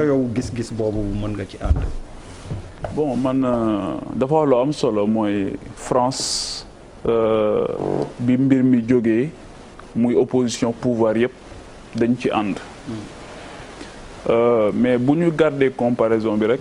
que yow gis-gis boobu mën nga ci ànd. bon man dafa wax lu am solo mooy France bi mbir mi jógee muy opposition pouvoir yëpp dañ ci ànd. mais bu ñu garder comparaison bi rek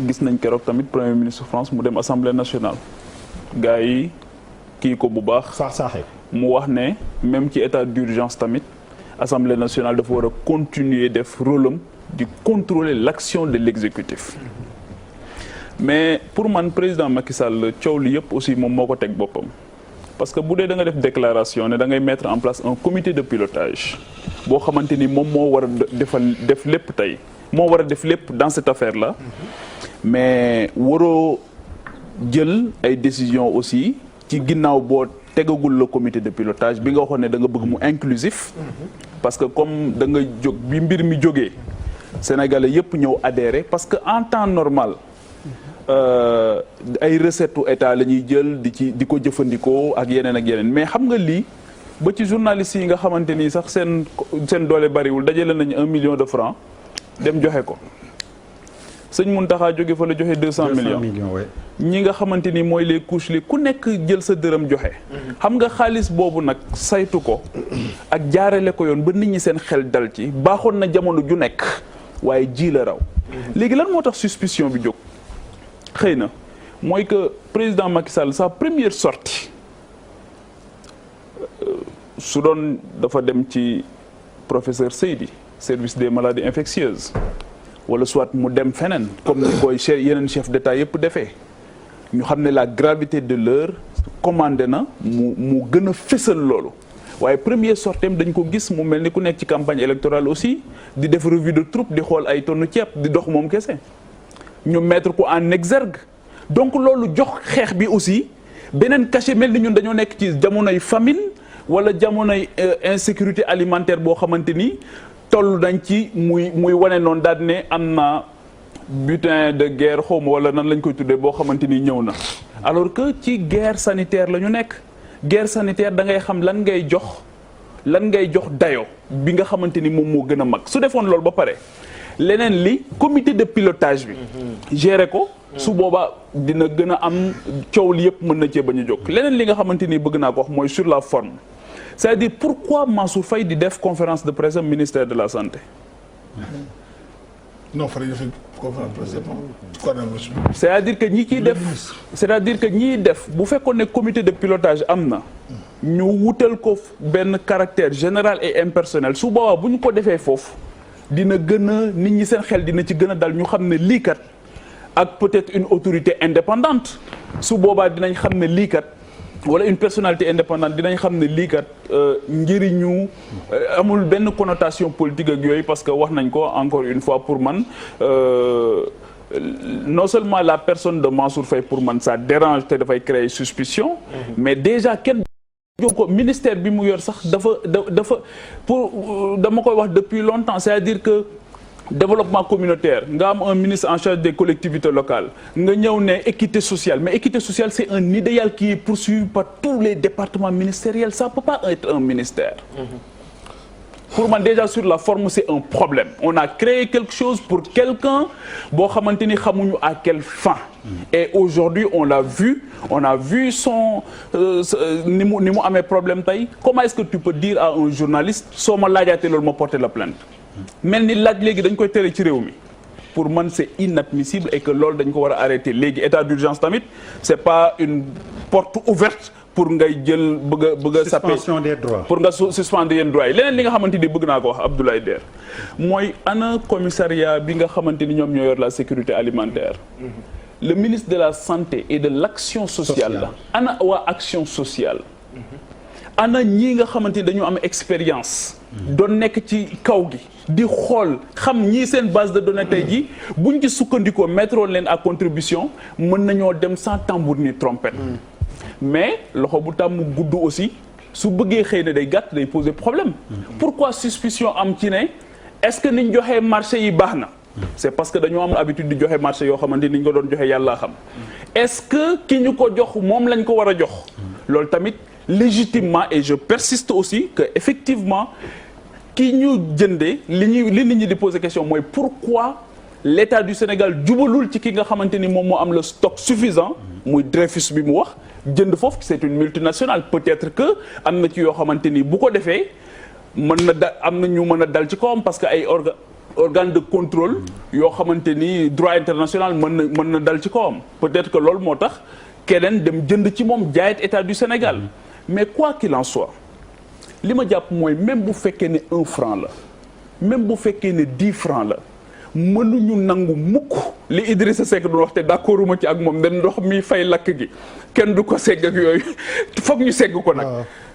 gis nañ keroog tamit premier ministre France mu dem assemblée nationale gars yi kii ko bu baax. saax-saaxee mu wax ne même ci état d'urgence tamit assemblée nationale dafa war a continuer def rôle am di contrôler l'action de l'exécutif. mais pour man président Macky Sall coow li yëpp aussi moom moo ko teg boppam. parce que bu dee da nga def déclaration ne da ngay mettre en place un comité de pilotage boo xamante ni moom moo war a def lépp tey moo war a def lépp dans cette affaire là mais waroo jël ay décisions aussi ci ginnaaw boo tegagul le comité de pilotage bi nga waxoon ne da nga bëgg mu inclusif parce que comme da nga jóg bi mbir mi jógee sénégalais yëpp ñëw adhérer parce que en temps normal ay recettes u état la ñuy jël di ko jëfandikoo ak yeneen mais xam nga lii ba ci journalistes yi nga xamante ni sax seen doole bariwul dajale nañu 1 million de francs dem joxe ko sëñ Mountakha jóge fa la joxe 200 millions ñi nga xamante ni mooy les couches li ku nekk jël sa dërëm joxe. xam nga xaalis boobu nag saytu ko ak jaarale ko yoon ba nit ñi seen xel dal ci baaxoon na jamono ju nekk waaye ji la raw. léegi lan moo tax suspicion bi jóg. xëy na mooy que président Macky Sall sa première sortie su doon dafa dem ci professeur Seydi service des maladies infectieuses wala soit mu dem feneen comme ni koy yeneen chef d'état yëpp defee ñu xam ne la gravité de l'heure commandé na mu gën a fésal loolu waaye première sortie dañ ko gis mu mel ni ku nekk ci campagne électorale aussi di def revue de troupe di xool ay tonnu ceeb di dox moom kese ñu mettre ko en exergue donc loolu jox xeex bi aussi beneen cachet mel ni ñun dañoo nekk ci jamonoy famine wala jamonoy insécurité alimentaire boo xamante ni toll nañ ci muy wane noonu daal ne am na butin de guerre xawma wala nan lañ koy tuddee boo xamante ni ñëw na alors que ci guerre sanitaire la ñu nekk guerre sanitaire da ngay xam lan ngay jox dayo bi nga xamante ni moom moo gën a mag su defoon loolu ba pare leneen li comité de pilotage bi gérer ko su boobaa dina gën a am coow li yëpp mën na cee bañ a jóg leneen li nga xamante ni bëgg naa ko wax mooy sur la forme c'est-à-dire pourquoi Mansour Faye di def conférence de presse ministère de la santé non c'est-à-dire que ñiy def bu fekkoon ne comité de pilotage am na ñu wutal ko benn caractère général et impersonnel su boobaa bu ñu ko defee foofu dina gën a nit ñi seen xel dina ci gën a dal ñu xam ne lii kat ak peut-être une autorité indépendante su boobaa dinañ xam ne lii kat wala une personnalité indépendante dinañ xam ne lii kat njëriñu amul benn connotation politique ak yooyu parce que wax nañ ko encore une fois pour man non seulement la personne de Mansour Faye pour man ça dérange te dafay créer suspicion mais déjà kenn jóg ko ministère bi mu yor sax dafa pour dama koy wax depuis longtemps c'est-à-dire que développement communautaire nga am un ministre en charge des collectivités locales nga ñëw ne équité sociale mais équité sociale c'est un idéal qui est poursuivi par tous les départements ministériels ça peut pas être un ministère pour man déjà sur la forme c'est un problème on a créé quelque chose pour quelqu'un boo xamante ni xamuñu à quelle fin et aujourd'hui on a vu son ni mu amee problème tey comment est-ce que tu peux dire à un journaliste soo ma laajaatee loolu ma porter la plainte mel ni laaj léegi dañ koy tere ci réew mi pour man c'est inadmissible et que loolu dañ ko war a arrêter léegi état d'urgence tamit c'est pas une porte ouverte pour ngay jël bëgg a suspension des droits pour nga suspendre yenn droits yi leneen li nga xamante ni bëgg naa ko wax Abdoulaye Der mooy ana commissariat bi nga xamante ni ñoom ñoo yor la sécurité alimentaire le ministre de la santé et de l'action sociale la ana waa action sociale ana ñii nga xamante ni dañu am expérience doon nekk ci kaw gi di xool xam ñii seen base de données tey ji buñ ci sukkandikoo mettre leen à contribution mën nañoo dem sans tambour ni trompette mais loxo bu tàmm gudd aussi su bëggee xëy na day gàtt day poser problème pourquoi suspicion am ci ne est-ce que niñ joxee marché yi baax na c'est parce que dañoo am habitude di joxe marché yoo xamante ni ñu ko doon joxe yàllaa xam est-ce que ki ñu ko jox moom lañ ko war a jox loolu tamit légitimement et je persiste aussi que effectivement ki ñu jëndee li nit ñi di poser question mooy pourquoi l'État du Sénégal jubalul ci ki nga xamante ni moom moo am le stock suffisant muy Dreyfus bi mu wax jënd foofu c'est une multinationale peut-être que am na ci yoo xamante ni bu ko defee am na ñu mën a dal ci kawam parce que ay organe de contrôle yoo xamante ni droit international mën na dal ci kawam peut-être que loolu moo tax keneen dem jënd ci moom jaayet État du Sénégal mais quoi qu'il en soit li ma jàpp mooy même bu fekkee ne 1 franc la même bu fekkee ne 10 francs la mënuñu nangu mukk li Idrissa Seck doon wax te d'accord uma ci ak moom den ndox mi fay lakk gi kenn du ko segg ak yooyu foog ñu segg ko nag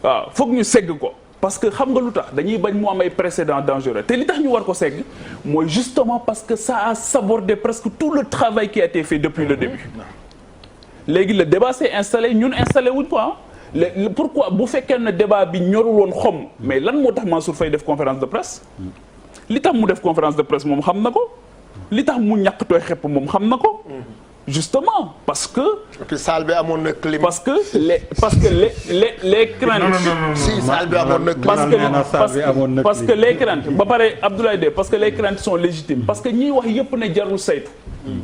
waaw foog ñu segg ko parce que xam nga lu tax dañuy bañ mu am ay précédents dangereux te li tax ñu war ko segg mooy justement parce que ça a sabordé presque tout le travail qui a été fait depuis le début léegi le débat s'est installé ñun installé wuñ ko pourquoi bu fekkee ne débat bi ñorul woon xom mais lan moo tax Mansour Faye def conférence de presse li tax mu def conférence de presse moom xam na ko li tax mu ñàkk tooy xepp moom xam na ko justement parce que. et puis salle bi amoon na climat. parce que les craintes. si salle bi amoon na climat. parce que les craintes ba pare Abdoulaye Dé parce que les craintes sont légitimes parce que ñiy wax yëpp ne jarul saytu.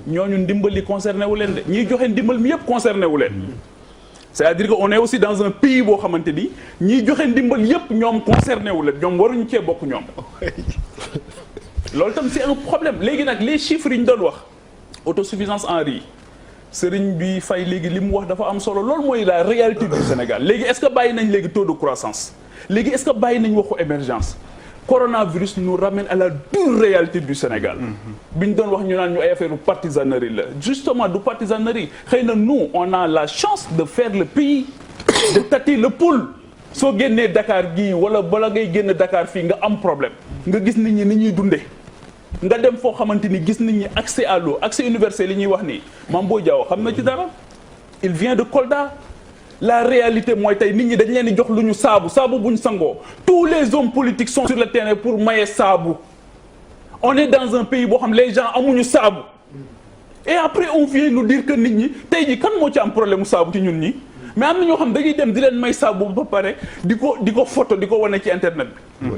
ñooñu ndimbal li concerné wu leen de ñiy joxe ndimbal mi yëpp concerné wu leen. c'est-à-dire que on est aussi dans un pays boo xamante ni ñiy joxe ndimbal yëpp ñoom concerné wu leen ñoom waruñu cee bokk ñoom. loolu tam c'est un problème léegi nag les chiffres yi ñu doon wax autosuffisance en riz Serigne bi Faye léegi li mu wax dafa am solo loolu mooy la réalité du Sénégal léegi est-ce que bàyyi nañ léegi taux de croissance léegi est-ce que bàyyi nañ waxu émergence coronavirus nous ramène à la dure réalité du Sénégal bi ñu doon wax ñu naan ñu ay affaire partisanerie la justement du partisanerie xëy na nous on a la chance de faire le pays de tâter le pouls soo génnee Dakar gii wala bala ngay génn Dakar fii nga am problème nga gis nit ñi ni ñuy dundee nga dem foo xamante ni gis nit ñi accès à l'eau accès universel li ñuy wax nii Mame Boye Diao xam na ci dara il vient de Kolda la réalité mooy tey nit ñi dañ leen di jox lu ñu saabu bu ñu sangoo tous les hommes politiques sont sur le terrain pour maye saabu on est dans un pays boo xam les gens amuñu saabu et après on vient nous dire que nit ñi tey ji kan moo ci am problème mu saabu ci ñun ñi mais am na ñoo xam dañuy dem di leen may saabu ba pare di ko photo di ko wane ci internet bi.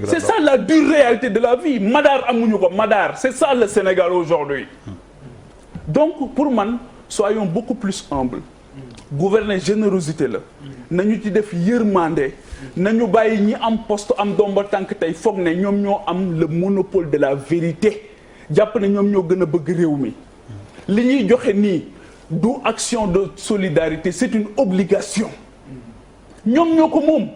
c'est ça la dure réalité de la vie Madar amuñu ko Madar c'est ça le Sénégal aujourd'hui donc pour man soyons beaucoup plus humbles gouverner générosité la nañu ci def yërmande nañu bàyyi ñi am poste am domba tànk tey foog ne ñoom ñoo am le monopole de la vérité jàpp ne ñoom ñoo gën a bëgg réew mi li ñuy joxe nii du action de solidarité c'est une obligation ñoom ñoo ko moom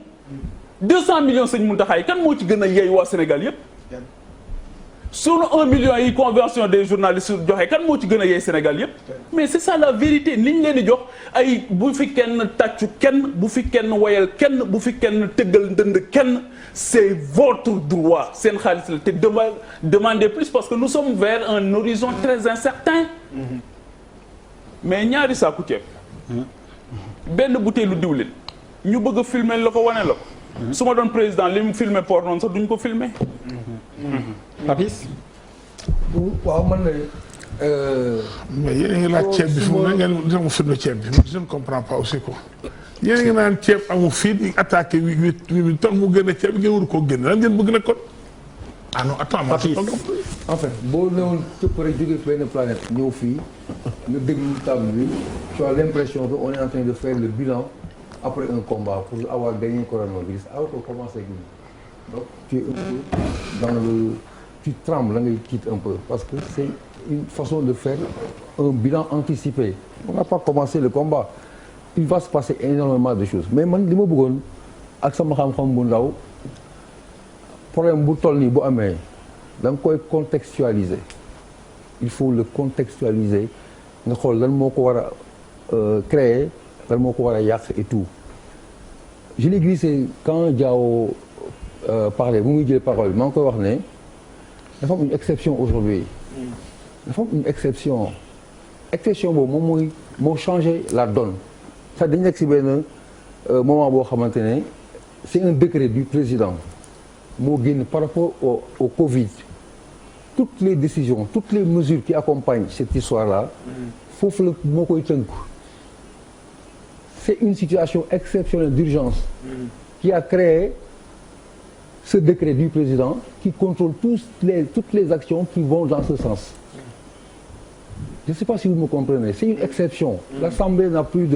200 millions sëñ Mountakha yi kan moo ci gën a yeey waa Sénégal yépp sunu 1 million yi convention des journalistes joxe kan moo ci gën a yeey Sénégal yépp mais c'est ça la vérité li ñu leen di jox ay bu fi kenn tàccu kenn bu fi kenn woyal kenn bu fi kenn tëggal ndënd kenn c'est votre droit seen xaalis la te demandez plus parce que nous sommes vers un horizon très incertain mais ñaari saaku ceeb benn butéelu diwlin ñu bëgg a filmer la ko wane la ko su ma doon président li mu filmer port noonu sax duñ ko filmer Papis waaw man na mais yéen a ngi laaj ceeb bi fu mu ne ngeen dina mu filmer ceeb bi je ne comprends pas aussi quoi yéen a ngi naan ceeb amu fii di attaqué huit tax mu génne ceeb ngeen war koo génne lan ngeen bëgg na kon ah non attends ma en fait boo newoon cëpp rek jógee benn planète ñëw fii nga déglu table bi tu as l'impression que on est en train de faire le bilan après un combat pour avoir gagné coronavirus alors que commencé guñu donc tu es un peu dans le tu trembles da ngay tiit un peu parce que c'est une façon de faire un bilan anticipé on n'a pas commencé le combat il va se passer énormément de choses mais man li ma bëggoon ak sama xam-xam bu ndaw problème bu toll nii bu amee da nga koy contextualiser il faut le contextualiser nga xool lan moo ko war a créer lan moo ko war a yàq et tout je l'ai glissé quand Diao parlait bu muy jël parole maa ngi koy wax ne dafa am une exception aujourd'hui dafa am une exception boobu moom moo changé la donne ça dañu nekk si benn moment boo xamante ne c'est un décret du président moo génn par rapport au Covid toutes les décisions toutes les mesures qui accompagnent cette histoire-là foofu la moo koy tënk c'est une situation exceptionnelle d'urgence qui a créé ce décret du président qui contrôle toutes les actions qui vont dans ce sens. Je ne sais pas si vous me comprenez. C'est une exception. L'Assemblée n'a plus de